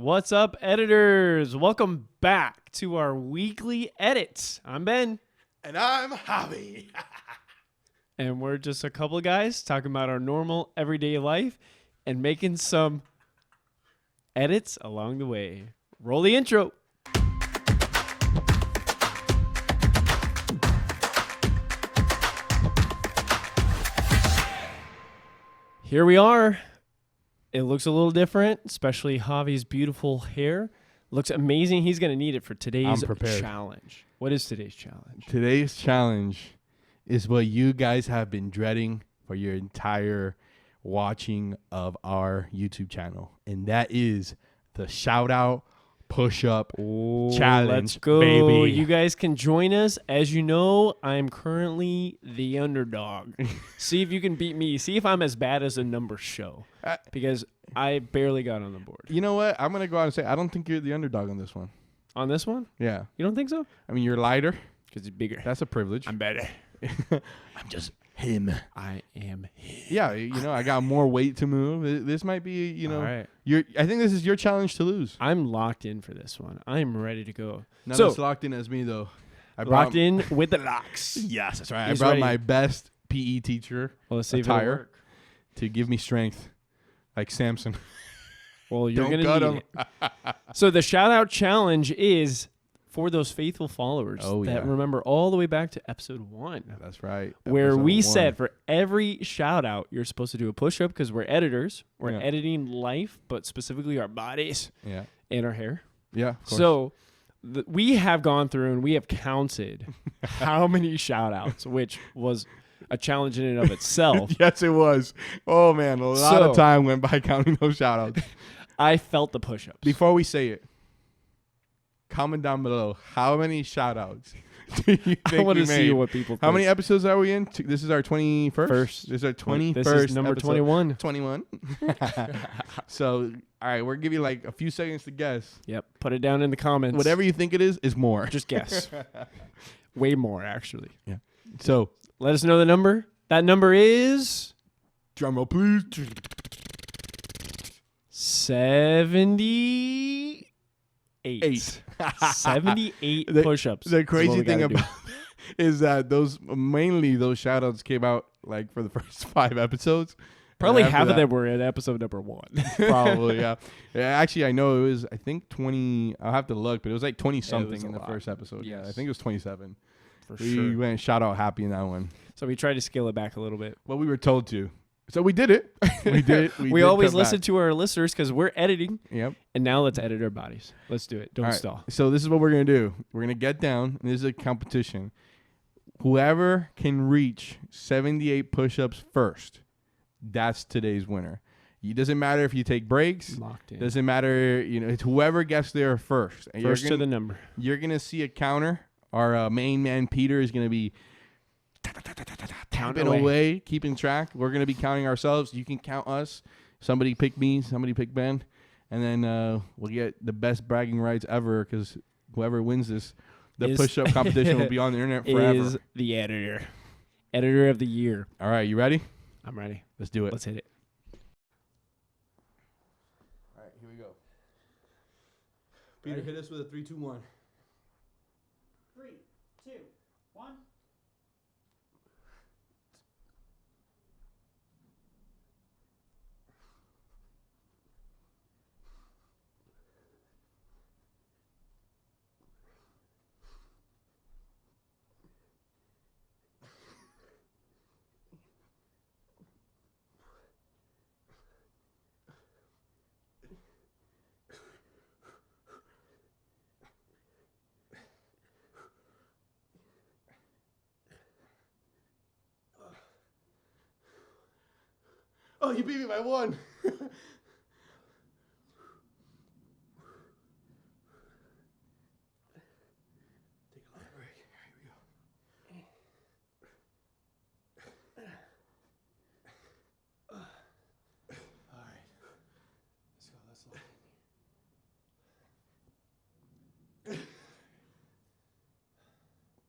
What's up, editors? Welcome back to our weekly edits. I'm Ben. And I'm Javi. And we're just a couple of guys talking about our normal everyday life and making some edits along the way. Roll the intro. Here we are. It looks a little different, especially Javi's beautiful hair. Looks amazing. He's going to need it for today's challenge. What is today's challenge? Today's challenge is what you guys have been dreading for your entire watching of our YouTube channel. And that is the Shoutout Pushup challenge. Let's go. Baby. You guys can join us. As you know, I'm currently the underdog. See if you can beat me. See if I'm as bad as the numbers show. Because I barely got on the board. You know what? I'm going to go out and say, I don't think you're the underdog on this one. On this one? Yeah. You don't think so? I mean, you're lighter. Because he's bigger. That's a privilege. I'm better. I'm just him. I am him. Yeah, you know, I got more weight to move. This might be, you know, All right. I think this is your challenge to lose. I'm locked in for this one. I'm ready to go. Not so, as locked in as me, though. Locked in with the locks. Yes, that's right. He's I brought ready. my best PE teacher Well, let's see if it'll attire work. to give me strength, like Samson. Well, you're Don't going to cut need it. So the shout-out challenge is for those faithful followers that remember all the way back to episode 1. That's right. Where Episode we 1. said for every shout-out, you're supposed to do a push-up because we're editors. We're Yeah. editing life, but specifically our bodies Yeah. and our hair. Yeah. Of course. So we have gone through and we have counted how many shout-outs, which was a challenge in and of itself. Yes, it was. Oh, man. A lot of time went by counting those shout-outs. I felt the push-ups. Before we say it, comment down below how many shout-outs do you think I want we to made? see what people think. How many episodes are we in? This is our 21st? This is our 21st This is number episode. 21. 21. So, all right, we're going to give you like a few seconds to guess. Yep. Put it down in the comments. Whatever you think it is more. Just guess. Way more, actually. Yeah. So, Let us know the number. That number is drum roll, please. 78. 78 push-ups. The crazy thing about is that those shout-outs came out like for the first 5 episodes. probably And half after of them were in episode number 1. Probably, yeah. Actually, I know it was, I think 20, I'll have to look, but it was like 20-something in the first episode. Yes. Yeah, I think it was 27. For We sure. went shout-out happy in that one. So we tried to scale it back a little bit. Well, we were told to. So we did it. We did it. We always listen to our listeners because we're editing. Yep. And now let's edit our bodies. Let's do it. Don't All right. stall. So this is what we're going to do. We're going to get down, and this is a competition. Whoever can reach 78 push-ups first, that's today's winner. It doesn't matter if you take breaks. Locked in. Doesn't matter, you know, it's whoever gets there first. And First to the number. You're going to see a counter. Our main man, Peter, is going to be tapping away, keeping track. We're going to be counting ourselves. You can count us. Somebody pick me. Somebody pick Ben. And then we'll get the best bragging rights ever because whoever wins this, the push-up competition will be on the internet forever. Is the editor. Editor of the year. All right, you ready? I'm ready. Let's do it. Let's hit it. All right, here we go. Peter, hit us with a 3, 2, 1. 3, 2, 1. Oh, you beat me by 1. Take a long break. Here we go. All right.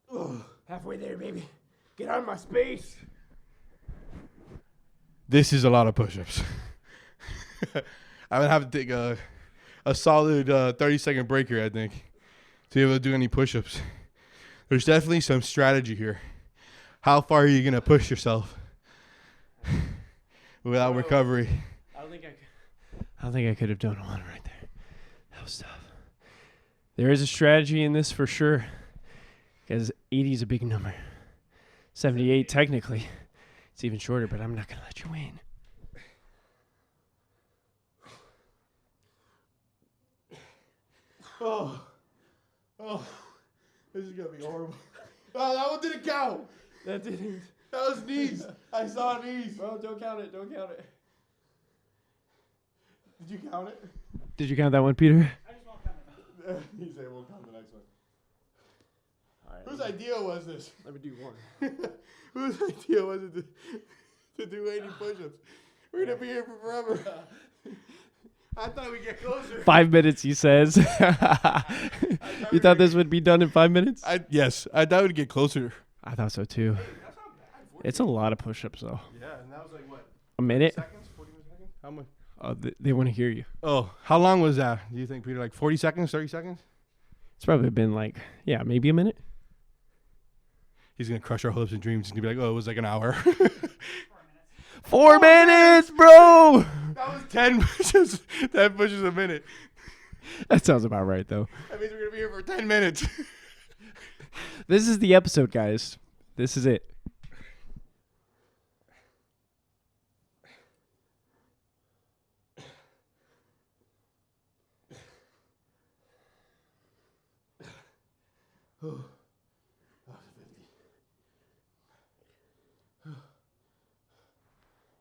Let's go. Halfway there, baby. Get out of my space. This is a lot of push-ups. I would have to take a a solid 30-second break here, I think, to be able to do any push-ups. There's definitely some strategy here. How far are you going to push yourself without recovery? I don't think I could have done one right there. That was tough. There is a strategy in this for sure, because 80 is a big number. 78 technically. It's even shorter, but I'm not going to let you win. Oh, this is going to be horrible. Oh, that one didn't count. That didn't. That was knees. I saw knees. Bro, don't count it. Don't count it. Did you count it? Did you count that one, Peter? I just won't count it. He said we'll count the next one. All right, Whose idea was this? let me do one. Whose idea was it to do 80 push-ups? We're going to be here for forever. I thought we'd get closer. 5 minutes, he says. You thought this would be done in 5 minutes? Yes, I thought we'd get closer. I thought so too. That's not bad. It's a lot of push-ups though. Yeah, and that was like what? A minute? 40 seconds? How much? Oh, they want to hear you. Oh, how long was that? Do you think, Peter? Like 40 seconds, 30 seconds? It's probably been like, yeah, maybe a minute. He's going to crush our hopes and dreams. He's going to be like, oh, it was like an hour. 4 minutes. 4 minutes, bro! That was 10 pushes. 10 pushes a minute. That sounds about right, though. That means we're going to be here for 10 minutes. This is the episode, guys. This is it.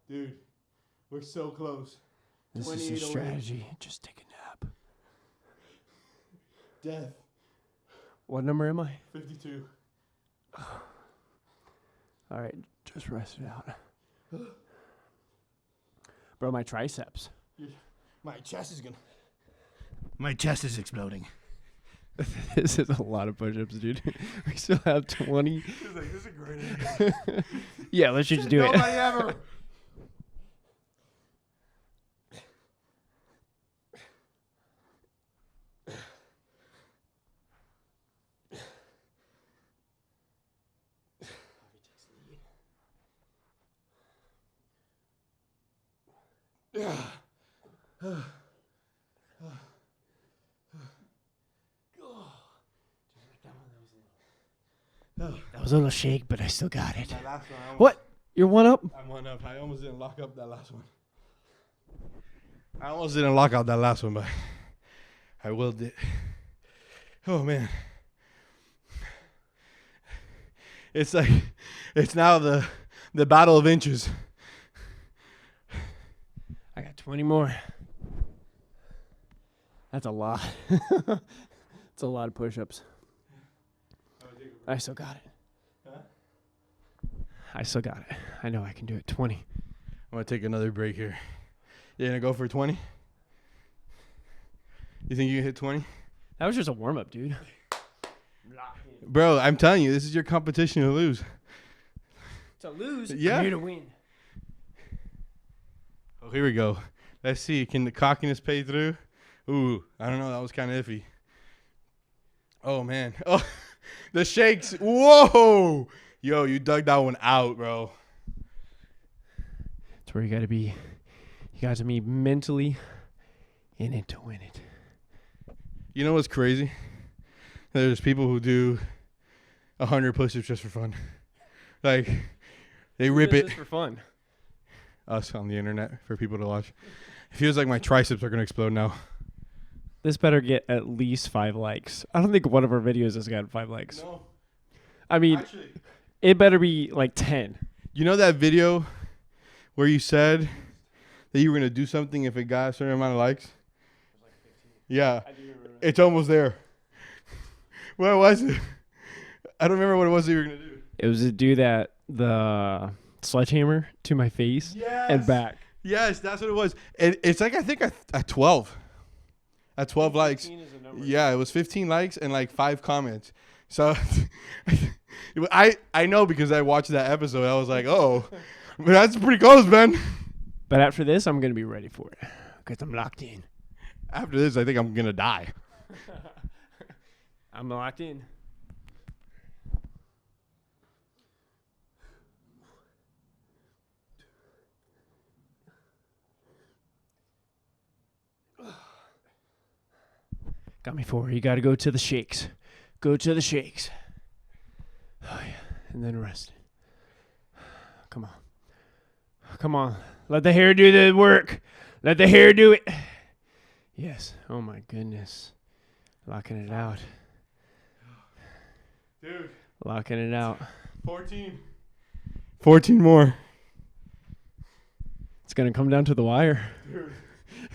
Dude, we're so close. This is your strategy. Just take a nap. Death. What number am I? 52. All right, just rest it out. Bro, my triceps. My chest is My chest is exploding. This is a lot of push-ups, dude. We still have 20. He's like, this is a great idea. Yeah, let's just do it. Nobody ever. That was a little shake, but I still got it. That last one, What? You're one up? I'm one up. I almost didn't lock up that last one. I almost didn't lock out that last one, but I will did. Oh, man. It's like, it's now the battle of inches. I got 20 more. That's a lot. It's a lot of push-ups. I still got it. Huh? I still got it. I know I can do it. 20. I'm going to take another break here. You going to go for 20? You think you can hit 20? That was just a warm-up, dude. Bro, I'm telling you, this is your competition to lose. To lose? Yeah. I'm here to win. Oh, here we go. Let's see. Can the cockiness pay through? Ooh, I don't know. That was kind of iffy. Oh, man. Oh, the shakes. Whoa. Yo, you dug that one out, bro. That's where you got to be. You got to be mentally in it to win it. You know what's crazy? There's people who do 100 push-ups just for fun. Like, they rip it. Just for fun. Us on the internet for people to watch. It feels like my triceps are going to explode now. This better get at least 5 likes. I don't think one of our videos has got 5 likes. No. I mean, Actually, it better be like 10. you know that video where you said that you were going to do something if it got a certain amount of likes? Yeah. I do remember. It's almost there. What was it? I don't remember what it was that you were going to do. It was to do the sledgehammer to my face and back. Yes, that's what it was. It's like, I think at 12. At 12 likes. Yeah, it was 15 likes and like 5 comments. So I know because I watched that episode. I was like, oh, but that's pretty close, man. But after this, I'm going to be ready for it because I'm locked in. After this, I think I'm gonna die. I'm locked in. Got me 4. You got to go to the shakes. Go to the shakes. Oh, yeah. And then rest. Come on. Come on. Let the hair do the work. Let the hair do it. Yes. Oh, my goodness. Locking it out. Dude. Locking it out. 14 more. It's going to come down to the wire.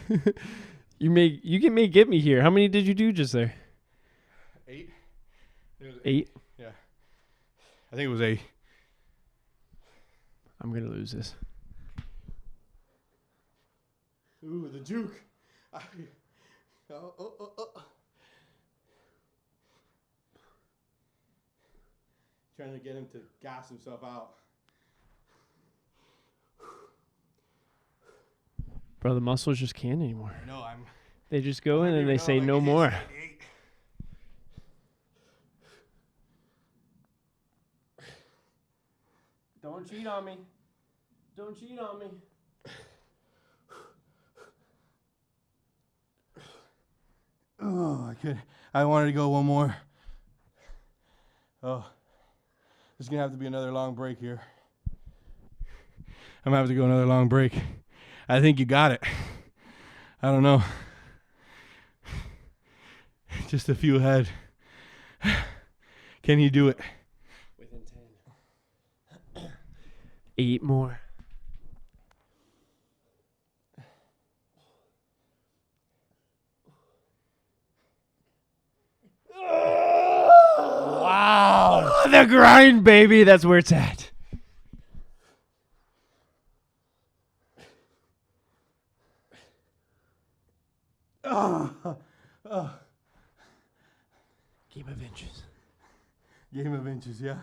Dude. You may get me here. How many did you do just there? 8. It was 8? Yeah. I think it was 8. I'm going to lose this. Ooh, the juke. Trying to get him to gas himself out. Bro, the muscles just can't anymore. No, They just go in and they say no more. Don't cheat on me. Don't cheat on me. Oh, I wanted to go one more. Oh, there's gonna have to be another long break here. I'm gonna have to go another long break. I think you got it. I don't know. Just a few ahead. Can you do it? Within 10. 8 more. Wow. Oh, the grind, baby. That's where it's at. Game of inches. Game of inches, yeah.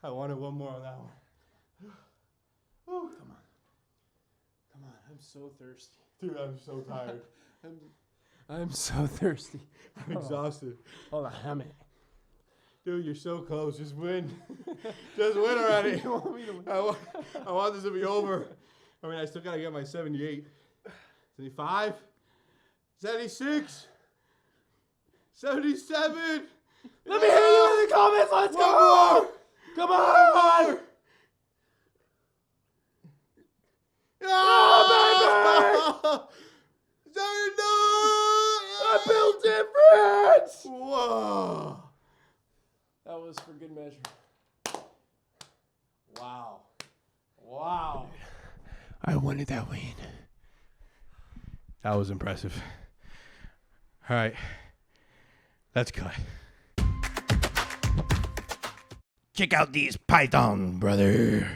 I wanted one more on that one. Come on. Come on. I'm so thirsty. Dude, I'm so tired. I'm so thirsty. I'm exhausted. Hold on. How many? Dude, you're so close. Just win. Just win already. You want me to win? I want this to be over. I mean, I still got to get my 78. 75? 76? 77? Let me hear you in the comments. Let's go. Come on. Oh, baby! 79! I built difference. Whoa. That was for good measure. Wow. Wow. I wanted that win. That was impressive. All right. Let's cut. Check out these python, brother.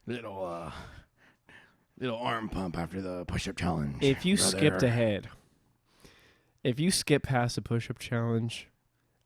Little arm pump after the push-up challenge. If you brother. skipped ahead, if you skip past the push-up challenge,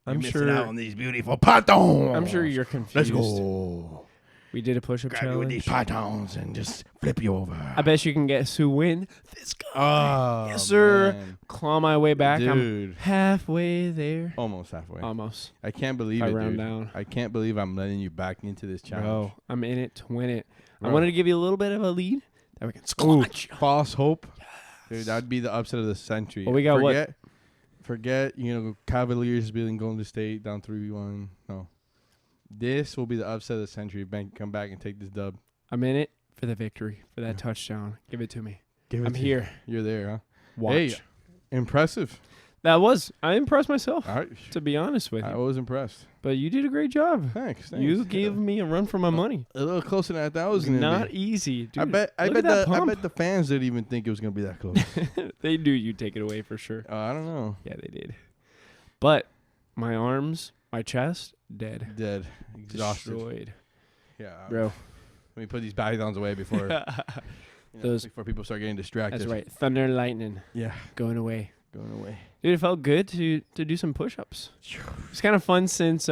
You're I'm missing sure out on these beautiful pythons. I'm sure you're confused. Let's go. We did a push-up Grab you with these challenge. pythons and just flip you over. I bet you can guess who win. This guy. Oh, Yes, sir. man. Claw my way back. I'm Dude. halfway there. Almost halfway. Almost. I can't believe If I it, round dude. down. I can't believe I'm letting you back into this challenge. Bro, I'm in it to win it. I Bro. wanted to give you a little bit of a lead. That we can Ooh, squash. false hope. Dude, that'd be the upset of the century. Well, we got what? Forget, Cavaliers beating Golden State down 3-1. No. This will be the upset of the century. Ben, come back and take this dub. I'm in it for the victory, for that touchdown. Give it to me. Give it I'm to here. You. You're there, huh? Watch. Hey, impressive. I impressed myself, All right. to be honest with I you. was impressed. But you did a great job. Thanks. You gave me a run for my money. a little closer than I thought it was It's going to be. not easy, dude. I bet look at that pump. the fans didn't even think it was going to be that close. They knew you'd take it away for sure. I don't know. Yeah, they did. But my arms, my chest, dead. Dead. Exhausted. Destroyed. Yeah. Bro. Let me put these pythons away before Those- before people start getting distracted. That's right. Thunder and lightning Yeah. going away. Going away. Dude, it felt good to do some push-ups. It's kind of fun since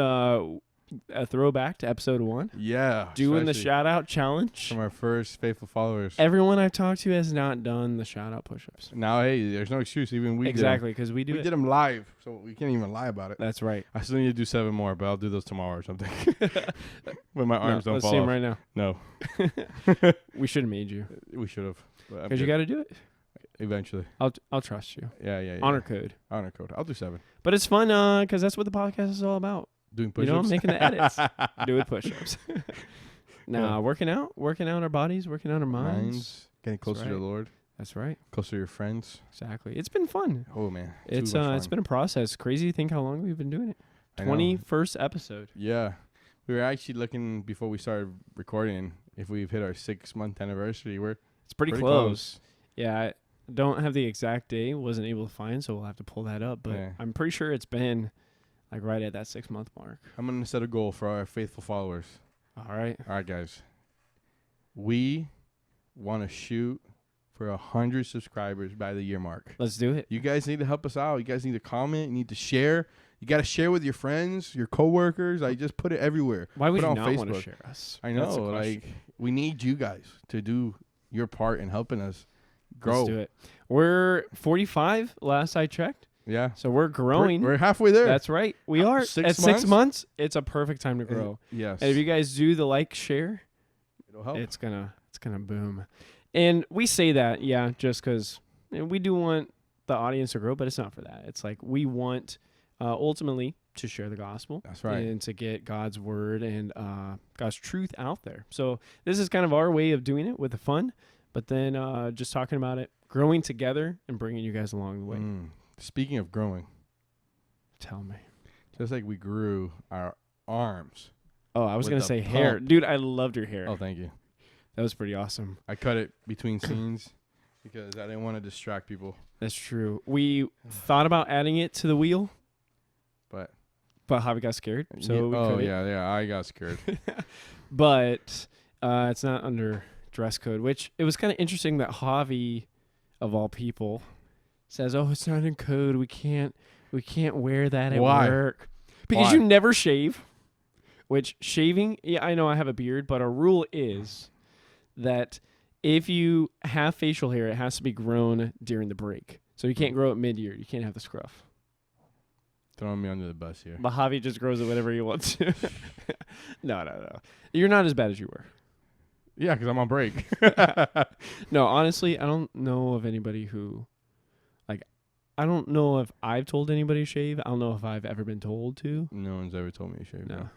a throwback to episode 1. Yeah. Doing the especially shout out challenge. from our first faithful followers. Everyone I've talked to has not done the shout out push-ups. Now, hey, there's no excuse. Even we Exactly, because we did do them. We it. did them live, so we can't even lie about it. That's right. I still need to do 7 more, but I'll do those tomorrow or something. When my arms don't let's fall see off. him right now. No, We should have made you. we should have. Because you got to do it. Eventually. I'll trust you. Yeah. Honor code. Honor code. I'll do 7. But it's fun because that's what the podcast is all about. Doing You push-ups. know, making the edits. Doing push-ups. Working out our bodies, working out our minds. Getting closer to the right. Lord. That's right. Closer to your friends. Exactly. It's been fun. Oh, man. It's been a process. Crazy to think how long we've been doing it. I know. 21st episode. Yeah. We were actually looking before we started recording if we've hit our 6-month anniversary. It's pretty close. Yeah, I don't have the exact day. Wasn't able to find, so we'll have to pull that up. But Yeah. I'm pretty sure it's been like right at that 6-month mark. I'm going to set a goal for our faithful followers. All right. All right, guys. We want to shoot for 100 subscribers by the year mark. Let's do it. You guys need to help us out. You guys need to comment. You need to share. You got to share with your friends, your coworkers. I just put it everywhere. Why would Put you it on not want to Facebook. share us? I That's the know. question. Like, we need you guys to do your part in helping us grow. Let's do it. We're 45 last I checked. Yeah. So we're growing. We're halfway there. That's right. We are. 6 At 6 months, it's a perfect time to grow. Yes. And if you guys do the like, share, It'll help. it's gonna boom. And we say that, yeah, just because we do want the audience to grow, but it's not for that. It's like we want ultimately to share the gospel. That's right. And to get God's word and God's truth out there. So this is kind of our way of doing it with the fun, but then just talking about it, growing together, and bringing you guys along the way. Speaking of growing, Tell me. just like we grew our arms. Oh, I was With going the to say hair. pump. Dude, I loved your hair. Oh, thank you. That was pretty awesome. I cut it between scenes because I didn't want to distract people. That's true. We thought about adding it to the wheel, But Javi got scared. So we oh couldn't. yeah, I got scared. But it's not under dress code, which it was kind of interesting that Javi, of all people, says, "Oh, it's not in code. We can't wear that at Why? work because Why? you never shave." Which shaving, yeah, I know I have a beard, but our rule is that if you have facial hair, it has to be grown during the break. So you can't grow it mid-year. You can't have the scruff. Throwing me under the bus here. But Javi just grows it whenever he wants to. No. You're not as bad as you were. Yeah, because I'm on break. No, honestly, I don't know of anybody who, I don't know if I've told anybody to shave. I don't know if I've ever been told to. No one's ever told me to shave. No.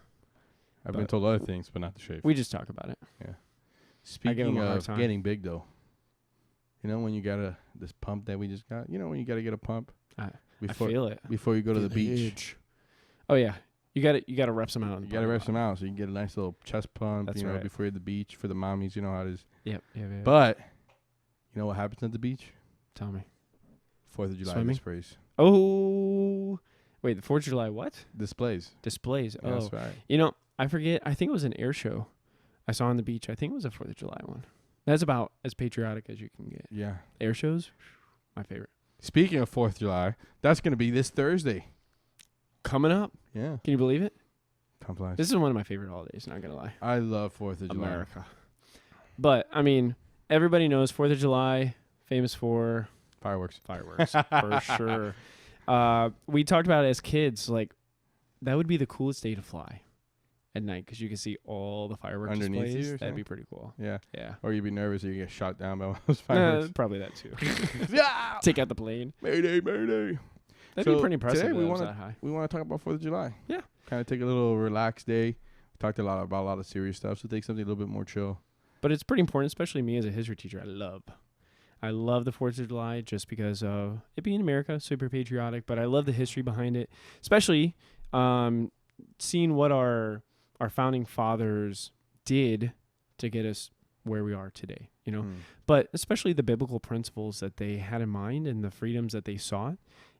I've been told other things, but not to shave. We just talk about it. Speaking him a hard of time. getting big, though, you know when you got this pump that we just got? You know when you got to get a pump? I Before feel it. before you go to the beach. Oh, yeah. You gotta rep some out. You got to rest them out so you can get a nice little chest pump, That's you know, right. before you're at the beach for the mommies. You know how it is. Yep. But you know what happens at the beach? Tell me. 4th of July Swimming? displays. Oh, wait, the 4th of July what? Displays. Displays. Yeah, Oh, that's right. you know, I forget. I think it was an air show I saw on the beach. I think it was a 4th of July one. That's about as patriotic as you can get. Yeah. Air shows, my favorite. Speaking of 4th of July, that's going to be this Thursday. Coming up. Yeah. Can you believe it? Time flies. This is one of my favorite holidays, not going to lie. I love 4th of July. America. But, I mean, everybody knows 4th of July, famous for Fireworks. fireworks, for sure. We talked about it as kids, like, that would be the coolest day to fly at night because you can see all the fireworks Underneath you displays. or That'd something? be pretty cool. Yeah. Yeah. Or you'd be nervous that you get shot down by one of those fireworks. Probably that too. Yeah. Take out the plane. Mayday, mayday. That'd be So, pretty impressive. today Today we we wanna- that high. We want to talk about 4th of July. Yeah. Kind of take a little relaxed day. We talked about a lot of serious stuff, so take something a little bit more chill. But it's pretty important, especially me as a history teacher. I love the 4th of July just because of it being America, super patriotic. But I love the history behind it, especially seeing what our founding fathers did to get us where we are today. You know, but especially the biblical principles that they had in mind and the freedoms that they sought.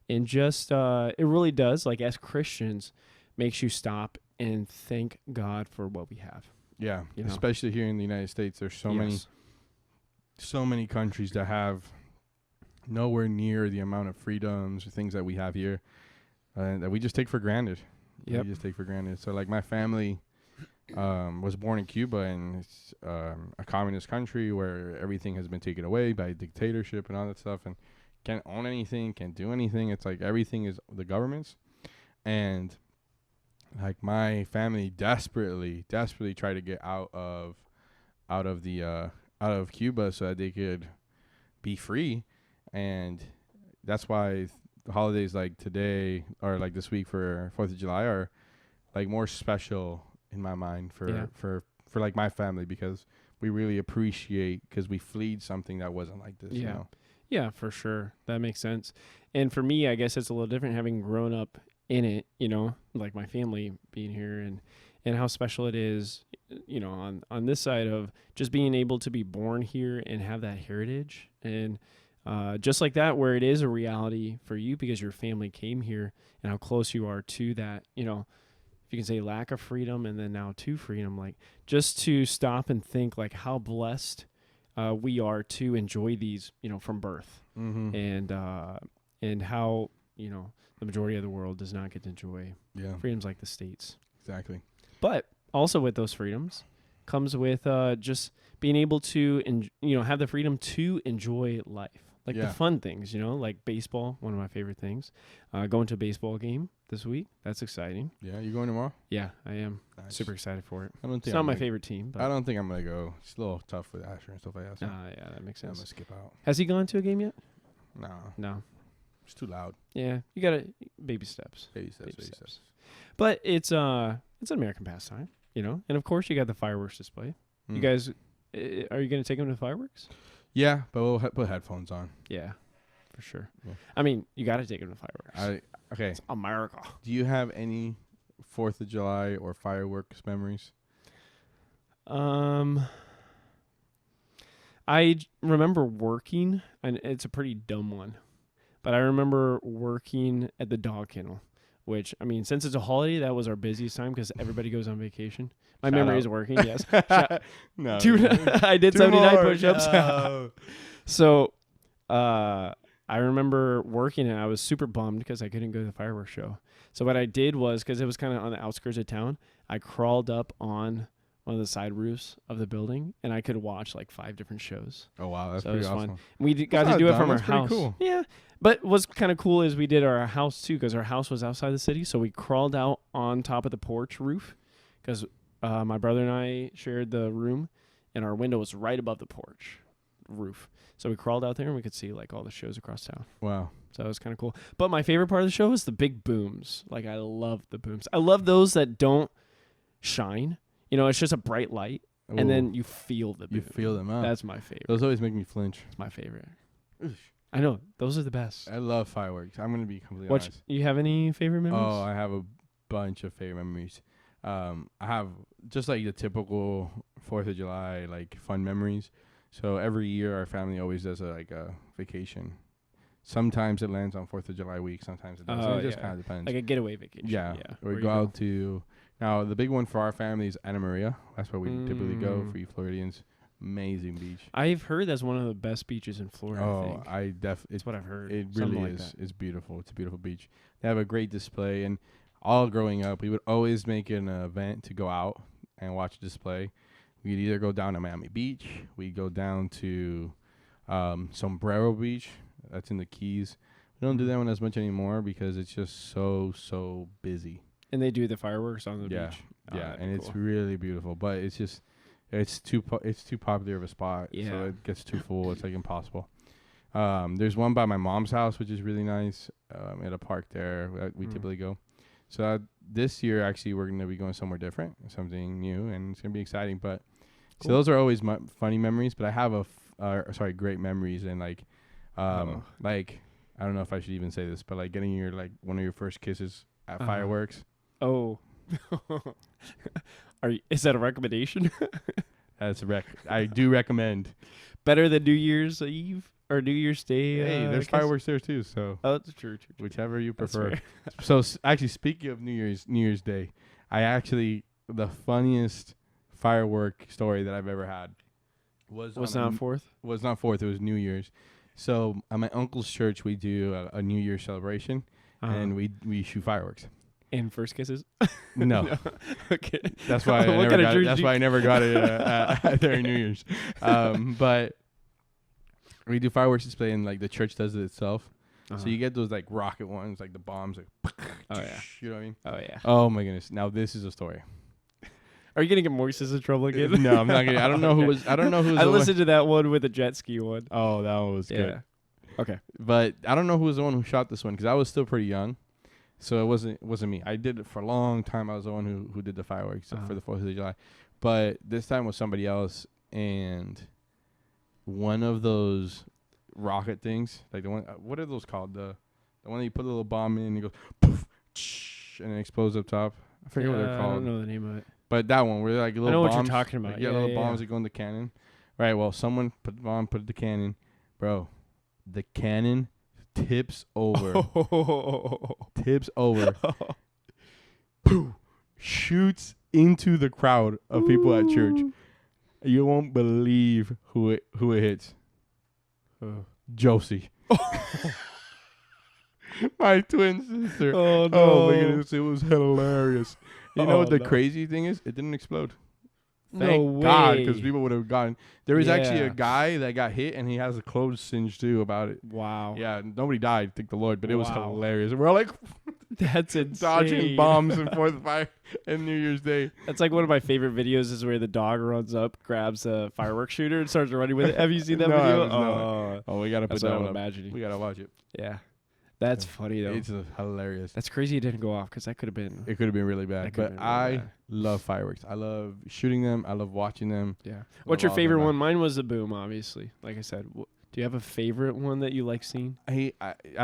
And just, it really does, like as Christians, makes you stop and thank God for what we have. Yeah, You know? especially here in the United States, there's so many countries that have nowhere near the amount of freedoms or things that we have here that we just take for granted. Yep. We just take for granted. So like my family was born in Cuba, and it's a communist country where everything has been taken away by dictatorship and all that stuff, and can't own anything, can't do anything. It's like everything is the government's, and like my family desperately tried to get out of Cuba so that they could be free, and that's why the holidays like today or like this week for 4th of July are like more special in my mind for like my family, because we really appreciate, because we fleed something that wasn't like this. Yeah. You know? Yeah, for sure. That makes sense. And for me, I guess it's a little different having grown up in it, you know, like my family being here and how special it is, you know, on this side of just being able to be born here and have that heritage. And just like that, where it is a reality for you because your family came here and how close you are to that, you know, if you can say lack of freedom and then now to freedom, like just to stop and think like how blessed we are to enjoy these, you know, from birth, and how, you know, the majority of the world does not get to enjoy freedoms like the States. Exactly. But also with those freedoms comes with just being able to, you know, have the freedom to enjoy life. Like the fun things, you know, like baseball, one of my favorite things. Going to a baseball game this week. That's exciting. Yeah, you going tomorrow? Yeah, I am. Nice. Super excited for it. I don't think It's not my favorite team. But I don't think I'm going to go. It's a little tough with Asher and stuff like that. So yeah, that makes I'm sense. going to skip out. Has he gone to a game yet? No. No. It's too loud. Yeah, you got to baby steps. Baby steps. But it's an American pastime, you know? And of course you got the fireworks display. You guys, are you going to take them to the fireworks? Yeah, but we'll put headphones on. Yeah, for sure. Yeah. I mean, you got to take them to fireworks. Okay. It's America. Do you have any 4th of July or fireworks memories? I remember working, and it's a pretty dumb one, but I remember working at the dog kennel, which, I mean, since it's a holiday, that was our busiest time because everybody goes on vacation. My memory is working, yes. No. Dude, I did 79 push-ups. No. So, I remember working and I was super bummed because I couldn't go to the fireworks show. So what I did was, because it was kind of on the outskirts of town, I crawled up on one of the side roofs of the building and I could watch like 5 different shows. Oh, wow. That's so pretty it was awesome. fun. We got to do it from our That's pretty house. Cool. Yeah. But what's kind of cool is we did our house too, because our house was outside the city. So we crawled out on top of the porch roof because my brother and I shared the room and our window was right above the porch roof. So we crawled out there and we could see like all the shows across town. Wow. So that was kind of cool. But my favorite part of the show is the big booms. Like I love the booms. I love those that don't shine. You know, it's just a bright light. Ooh. And then you feel the boom. You feel them up. That's my favorite. Those always make me flinch. It's my favorite. Oosh. I know. Those are the best. I love fireworks. I'm going to be completely honest. You have any favorite memories? Oh, I have a bunch of favorite memories. I have just like the typical 4th of July, like fun memories. So every year our family always does a vacation. Sometimes it lands on 4th of July week. Sometimes it doesn't. It just kind of depends. Like a getaway vacation. Yeah. Where We go out to, now the big one for our family is Anna Maria. That's where we typically go for you Floridians. Amazing beach. I've heard that's one of the best beaches in Florida. Oh, I think. That's what I've heard. It Something really like is. That. It's beautiful. It's a beautiful beach. They have a great display, and all growing up, we would always make an event to go out and watch a display. We'd either go down to Miami Beach, we'd go down to Sombrero Beach. That's in the Keys. We don't do that one as much anymore because it's just so busy. And they do the fireworks on the beach. Yeah, and it's really beautiful, but it's just it's too popular of a spot, so it gets too full. It's like impossible. There's one by my mom's house, which is really nice, at a park there that we typically go. So this year, actually, we're going to be going somewhere different, something new, and it's going to be exciting. But so those are always my funny memories, but I have great memories, and like I don't know if I should even say this, but like getting your like one of your first kisses at fireworks. Oh. Is that a recommendation? That's a I do recommend. Better than New Year's Eve or New Year's Day. Hey, there's fireworks there too, so that's true. Whichever you prefer. So actually, speaking of New Year's Day, the funniest firework story that I've ever had was not 4th. Was not 4th. It was New Year's. So at my uncle's church, we do a New Year's celebration, and we shoot fireworks. And first kisses? No. Okay. That's why I What never kind of got it. church That's do why you- I never got it during New Year's. But we do fireworks display, and like the church does it itself. So you get those like rocket ones, like the bombs, like Oh yeah. you know what I mean? Oh yeah. Oh my goodness! Now this is a story. Are you gonna get Moises in trouble again? No, I'm not gonna. I don't know who Okay. was. I don't know who was. I the one- listened to that one with the jet ski one. Oh, that one was Yeah. good. Okay. But I don't know who was the one who shot this one because I was still pretty young, so it wasn't me. I did it for a long time. I was the one who did the fireworks for the 4th of July, but this time was somebody else, and one of those rocket things, like the one, what are those called? The one that you put a little bomb in and it goes poof, and it explodes up top. I forget what they're called. I don't know the name of it. But that one, where they're like little I know bombs. what you're talking about. Like, Yeah, little yeah, bombs yeah. that go in the cannon. Right, well, someone put the bomb, put it in the cannon. Bro, the cannon tips over. Tips over. Poof, shoots into the crowd of people at church. You won't believe who it hits. Josie. My twin sister. Oh, no. Oh my goodness, it was hilarious. You know what the no. crazy thing is? It didn't explode. No Thank God, because way. people would have gotten. There was actually Yeah. a guy that got hit, and he has a clothes singe too about it. Wow. Yeah, nobody died, thank the Lord, but it was Wow. hilarious. We're all like That's insane. dodging bombs and 4th of Fire and New Year's Day. That's like one of my favorite videos is where the dog runs up, grabs a fireworks shooter, and starts running with it. Have you seen that No, I video? haven't, no. Oh, we gotta put That's that what one I'm up. imagining. We gotta watch it. Yeah. That's funny, though. It's hilarious. That's crazy it didn't go off because that could have been. It could have been really bad, That could've but been really I bad. love fireworks. I love shooting them. I love watching them. Yeah. love What's your all of them, favorite man. one? Mine was the boom, obviously. Like I said. Do you have a favorite one that you like seeing? I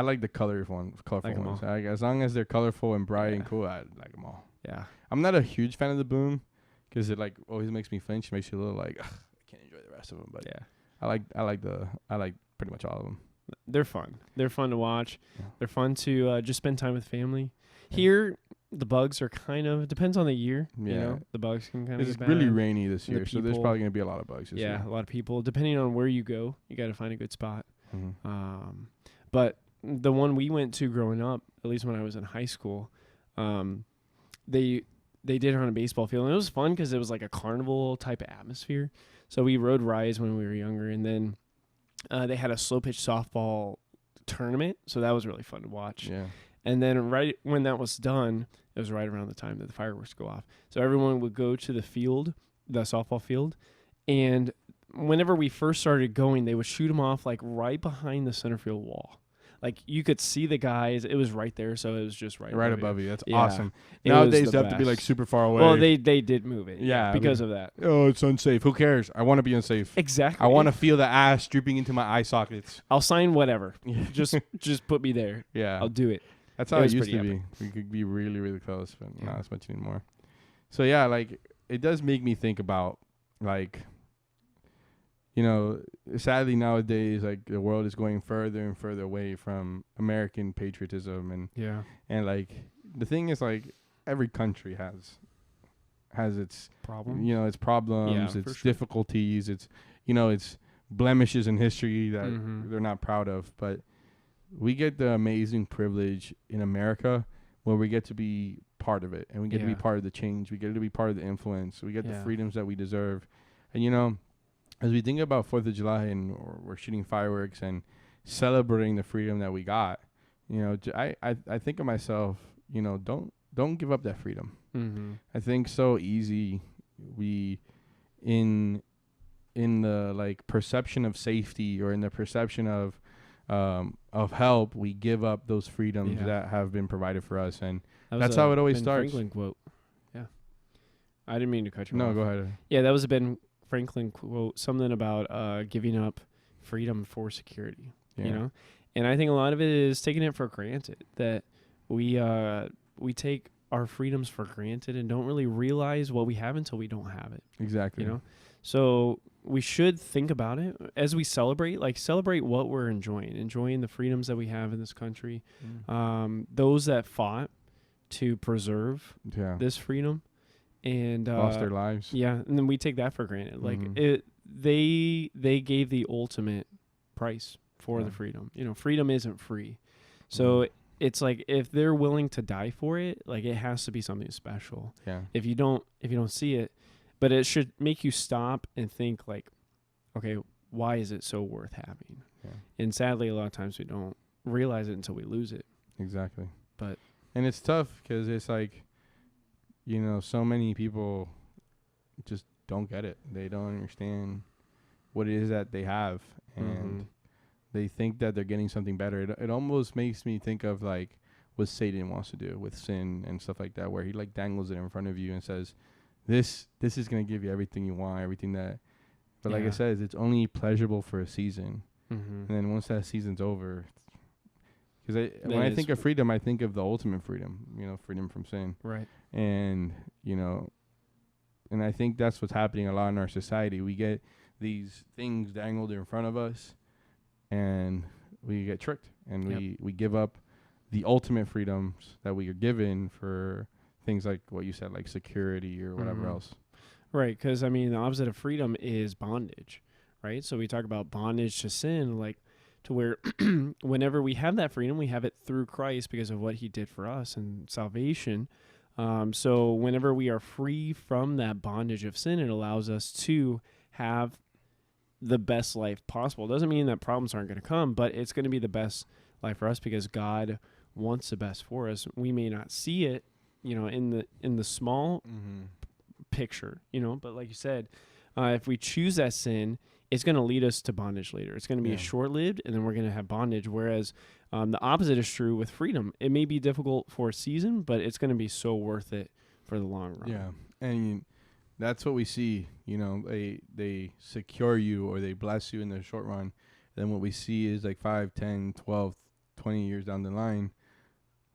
like the colorful Like 'em ones. all. As long as they're colorful and bright and Yeah. cool, I like them all. Yeah. I'm not a huge fan of the boom because it like always makes me flinch, makes you a little like ugh, I can't enjoy the rest of them. But Yeah. I like pretty much all of them. They're fun. They're fun to watch. Yeah. They're fun to just spend time with family. Yeah. Here, the bugs are kind of depends on the year. You Yeah. know, the bugs can kind of It's get really bad. rainy this And the year, so there's people- probably gonna be a lot of bugs this Yeah, year. a lot of people. Depending on where you go, you got to find a good spot. But the one we went to growing up, at least when I was in high school, they did it on a baseball field, and it was fun because it was like a carnival type of atmosphere. So we rode rides when we were younger, and then they had a slow pitch softball tournament, so that was really fun to watch. Yeah. And then right when that was done, it was right around the time that the fireworks go off. So everyone would go to the field, the softball field, and whenever we first started going, they would shoot them off like right behind the center field wall. Like you could see the guys. It was right there, so it was just right above you. That's Yeah. awesome. It was Nowadays, the they have to be like best. super far away. Well, they did move it. Yeah, I because of that. oh, it's unsafe. Who cares? I want to be unsafe. Exactly. I want to feel the ass dripping into my eye sockets. I'll sign whatever. just put me there. Yeah. I'll do it. That's It how it was used to pretty be. We could be really, really close, but Yeah. not as much anymore. So yeah, like it does make me think about like, you know, sadly nowadays, like the world is going further and further away from American patriotism, and like the thing is like every country has its Problem. you know its problems, Yeah, for its sure. difficulties, its its blemishes in history that Mhm. they're not proud of, but we get the amazing privilege in America where we get to be part of it, and we get to be Yeah. part of the change. We get to be part of the influence. We get the Yeah. freedoms that we deserve. And as we think about 4th of July and we're shooting fireworks and celebrating the freedom that we got, I think of myself, don't give up that freedom. Mm-hmm. I think so easy we in the like perception of safety or in the perception of help, we give up those freedoms Yeah. that have been provided for us. And That was That's a how it always Ben starts. Franklin quote. Yeah. I didn't mean to cut you no, off. go ahead. Yeah, that was a Ben Franklin quote, something about giving up freedom for security, Yeah. you know? And I think a lot of it is taking it for granted, that we take our freedoms for granted and don't really realize what we have until we don't have it, Exactly. you know? So we should think about it as we celebrate what we're enjoying the freedoms that we have in this country. Those that fought to preserve Yeah. this freedom and Lost their lives. yeah, and then we take that for granted. Like Mhm. they gave the ultimate price for Yeah. the freedom. Freedom isn't free. So it's like if they're willing to die for it, like it has to be something special. Yeah. If you don't see it, but it should make you stop and think like, okay, why is it so worth having? Yeah. And sadly, a lot of times we don't realize it until we lose it. Exactly. But and it's tough because it's like, you know, so many people just don't get it. They don't understand what it is that they have, and they think that they're getting something better. It almost makes me think of like what Satan wants to do with sin and stuff like that, where he like dangles it in front of you and says, this is going to give you everything you want, everything that, but like I said, it's only pleasurable for a season. And then once that season's over, because when I think of freedom, I think of the ultimate freedom, you know, freedom from sin. Right. And, you know, and I think that's what's happening a lot in our society. We get these things dangled in front of us, and we get tricked, and we give up the ultimate freedoms that we are given for things like what you said, like security or whatever else. Right, because, I mean, the opposite of freedom is bondage, right? So we talk about bondage to sin, like to where whenever we have that freedom, we have it through Christ because of what he did for us and salvation. So whenever we are free from that bondage of sin, it allows us to have the best life possible. It doesn't mean that problems aren't going to come, but it's going to be the best life for us because God wants the best for us. We may not see it, you know, in the small picture, you know, but like you said, if we choose that sin, it's going to lead us to bondage later. It's going to be a short-lived, and then we're going to have bondage. Whereas the opposite is true with freedom. It may be difficult for a season, but it's going to be so worth it for the long run. Yeah, and that's what we see. You know, they secure you or they bless you in the short run. Then what we see is like 5, 10, 12, 20 years down the line,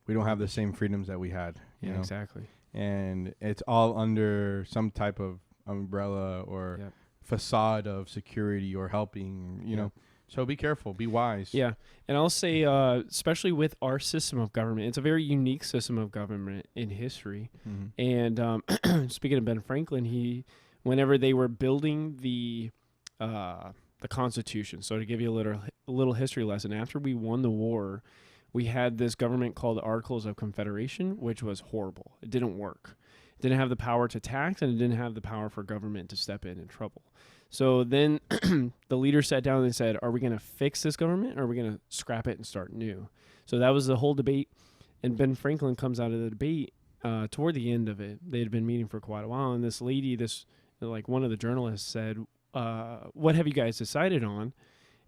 we don't have the same freedoms that we had. You know? Exactly. And it's all under some type of umbrella or facade of security or helping, you know. So be careful, be wise. Yeah. And I'll say, especially with our system of government, it's a very unique system of government in history. And speaking of Ben Franklin, whenever they were building the Constitution, so to give you a little history lesson, after we won the war, we had this government called the Articles of Confederation, which was horrible. It didn't work. It didn't have the power to tax, and it didn't have the power for government to step in trouble. So then the leaders sat down and said, are we going to fix this government, or are we going to scrap it and start new? So that was the whole debate, and Ben Franklin comes out of the debate toward the end of it. They had been meeting for quite a while, and this lady, one of the journalists said, what have you guys decided on?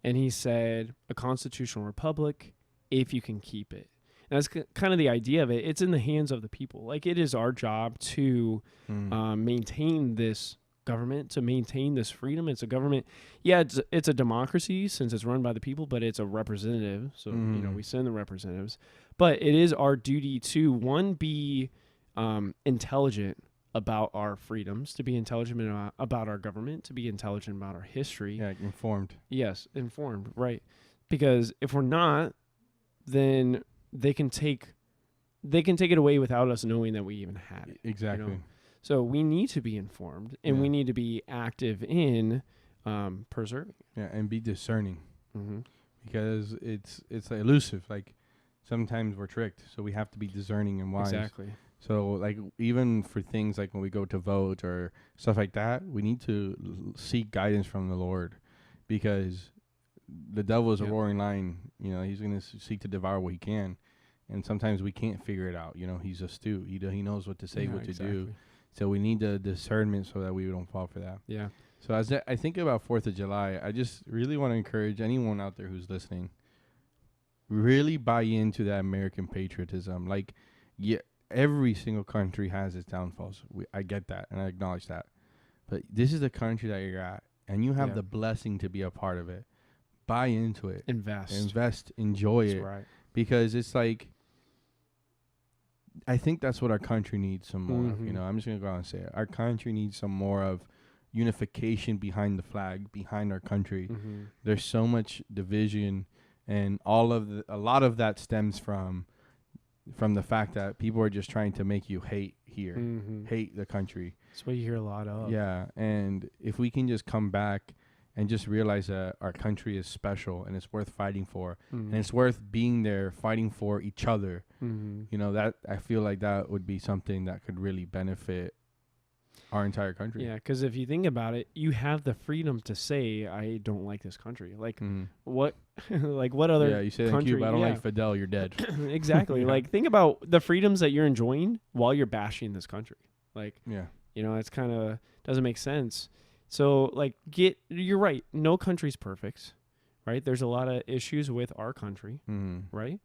And he said, a constitutional republic, if you can keep it. And that's kind of the idea of it. It's in the hands of the people. Like, it is our job to maintain this government, to maintain this freedom. It's a government. Yeah, it's a democracy since it's run by the people, but it's a representative. So, you know, we send the representatives. But it is our duty to, one, be intelligent about our freedoms, to be intelligent about our government, to be intelligent about our history. Yeah, informed. Yes, informed, right. Because if we're not, then they can take it away without us knowing that we even had it. Exactly. You know? So we need to be informed, and we need to be active in preserving. Yeah, and be discerning, because it's like elusive. Like sometimes we're tricked, so we have to be discerning and wise. Exactly. So like even for things like when we go to vote or stuff like that, we need to seek guidance from the Lord, because the devil is a roaring lion. You know, he's going to seek to devour what he can. And sometimes we can't figure it out. You know, he's astute. He knows what to say, what to do. So we need the discernment so that we don't fall for that. Yeah. So as I think about 4th of July, I just really want to encourage anyone out there who's listening, really buy into that American patriotism. Like, yeah, every single country has its downfalls. I get that, and I acknowledge that. But this is the country that you're at, and you have the blessing to be a part of it. Buy into it. Invest. Enjoy it. Right. Because it's like, I think that's what our country needs some more of. You know, I'm just going to go out and say it. Our country needs some more of unification behind the flag, behind our country. There's so much division, and a lot of that stems from the fact that people are just trying to make you hate here, hate the country. That's what you hear a lot of. Yeah, and if we can just come back and just realize that our country is special and it's worth fighting for, Mm-hmm. and it's worth being there fighting for each other. Mm-hmm. You know, that I feel like that would be something that could really benefit our entire country. Yeah, because if you think about it, you have the freedom to say, I don't like this country. Like, what like what other Yeah, you say that in country? Cuba, I don't yeah. like Fidel, you're dead. Exactly. Yeah. Like, think about the freedoms that you're enjoying while you're bashing this country. Like, Yeah. you know, it's kind of doesn't make sense. So, like, you're right. No country's perfect, right? There's a lot of issues with our country, right?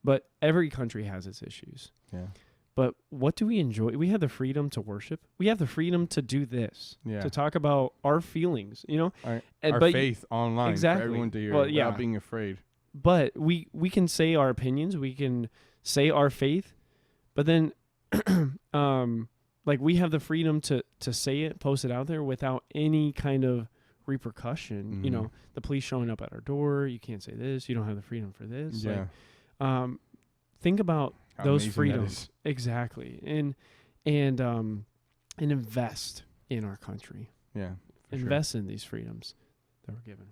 But every country has its issues. Yeah. But what do we enjoy? We have the freedom to worship. We have the freedom to do this, Yeah. to talk about our feelings, you know? Our but faith online exactly. for everyone to hear Well, without yeah. being afraid. But we can say our opinions. We can say our faith. But then, like, we have the freedom to say it, post it out there without any kind of repercussion. You know, the police showing up at our door. You can't say this. You don't have the freedom for this. Yeah. Like, think about How those amazing that freedoms. is. Exactly. And invest in our country. Yeah. For Invest in these freedoms that we're given.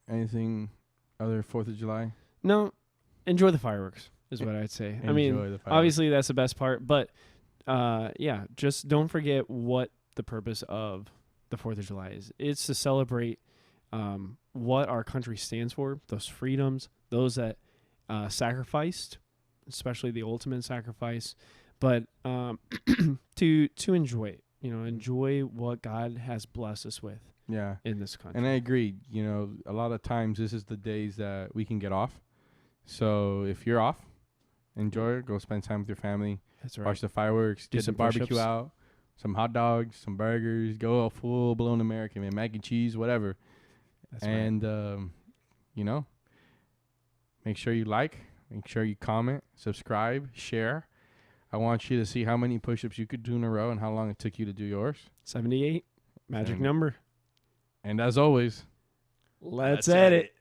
sure. Anything other 4th of July? No, enjoy the fireworks is what I'd say. I mean, Enjoy the fireworks. obviously that's the best part, but yeah, just don't forget what the purpose of the 4th of July is. It's to celebrate what our country stands for, those freedoms, those that sacrificed, especially the ultimate sacrifice, but to enjoy it, you know, enjoy what God has blessed us with Yeah. in this country. And I agree. You know, a lot of times this is the days that we can get off. So if you're off, enjoy it. Go spend time with your family. That's right. Watch the fireworks. Do Get the some barbecue push-ups. out. Some hot dogs. Some burgers. Go all full-blown American, man. Mac and cheese, whatever. That's right. And, you know, make sure you like. Make sure you comment. Subscribe. Share. I want you to see how many push-ups you could do in a row and how long it took you to do yours. 78, magic And- number. And as always, Let's edit.